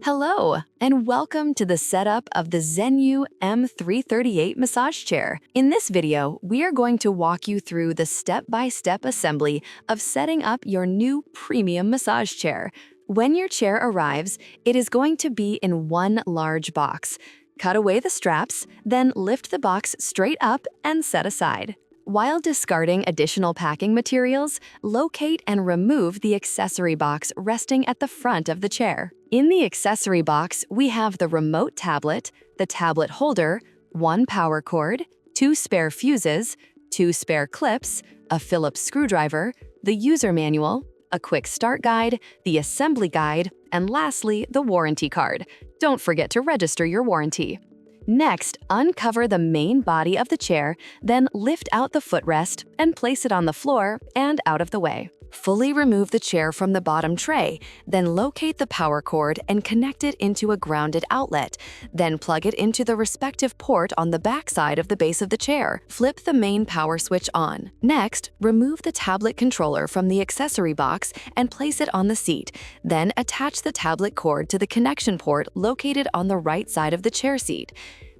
Hello, and welcome to the setup of the Zenyu M338 massage chair. In this video, we are going to walk you through the step-by-step assembly of setting up your new premium massage chair. When your chair arrives, it is going to be in one large box. Cut away the straps, then lift the box straight up and set aside. While discarding additional packing materials, locate and remove the accessory box resting at the front of the chair. In the accessory box, we have the remote tablet, the tablet holder, one power cord, 2 spare fuses, 2 spare clips, a Phillips screwdriver, the user manual, a quick start guide, the assembly guide, and lastly, the warranty card. Don't forget to register your warranty. Next, uncover the main body of the chair, then lift out the footrest and place it on the floor and out of the way. Fully remove the chair from the bottom tray, then locate the power cord and connect it into a grounded outlet. Then plug it into the respective port on the back side of the base of the chair. Flip the main power switch on. Next, remove the tablet controller from the accessory box and place it on the seat. Then attach the tablet cord to the connection port located on the right side of the chair seat.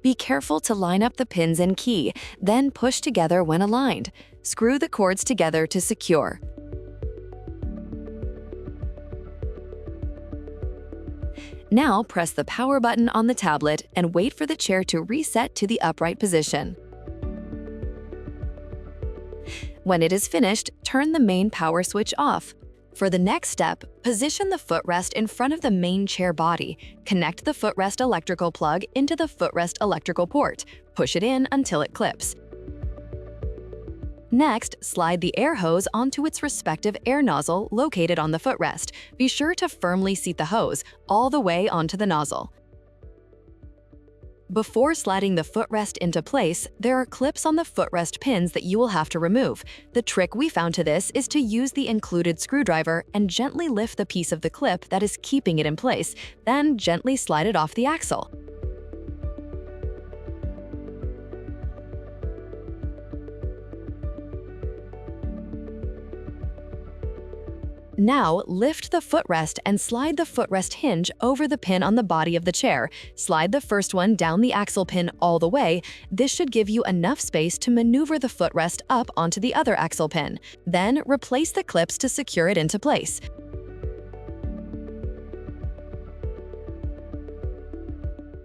Be careful to line up the pins and key, then push together when aligned. Screw the cords together to secure. Now press the power button on the tablet and wait for the chair to reset to the upright position. When it is finished, turn the main power switch off. For the next step, position the footrest in front of the main chair body. Connect the footrest electrical plug into the footrest electrical port. Push it in until it clips. Next, slide the air hose onto its respective air nozzle located on the footrest. Be sure to firmly seat the hose all the way onto the nozzle. Before sliding the footrest into place, there are clips on the footrest pins that you will have to remove. The trick we found to this is to use the included screwdriver and gently lift the piece of the clip that is keeping it in place, then gently slide it off the axle. Now, lift the footrest and slide the footrest hinge over the pin on the body of the chair. Slide the first one down the axle pin all the way. This should give you enough space to maneuver the footrest up onto the other axle pin. Then, replace the clips to secure it into place.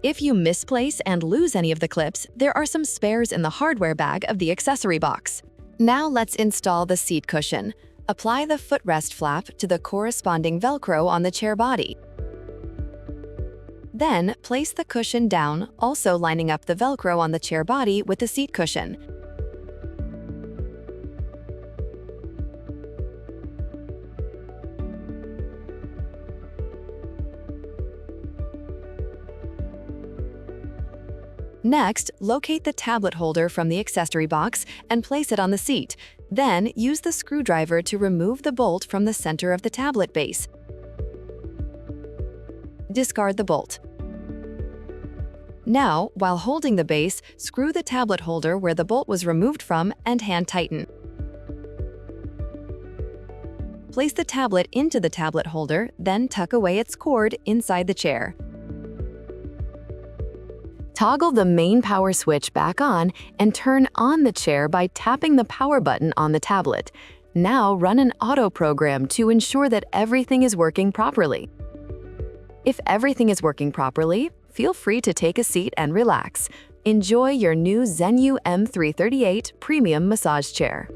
If you misplace and lose any of the clips, there are some spares in the hardware bag of the accessory box. Now let's install the seat cushion. Apply the footrest flap to the corresponding Velcro on the chair body. Then, place the cushion down, also lining up the Velcro on the chair body with the seat cushion. Next, locate the tablet holder from the accessory box and place it on the seat. Then, use the screwdriver to remove the bolt from the center of the tablet base. Discard the bolt. Now, while holding the base, screw the tablet holder where the bolt was removed from and hand tighten. Place the tablet into the tablet holder, then tuck away its cord inside the chair. Toggle the main power switch back on and turn on the chair by tapping the power button on the tablet. Now run an auto program to ensure that everything is working properly. If everything is working properly, feel free to take a seat and relax. Enjoy your new Zenyu M338 premium massage chair.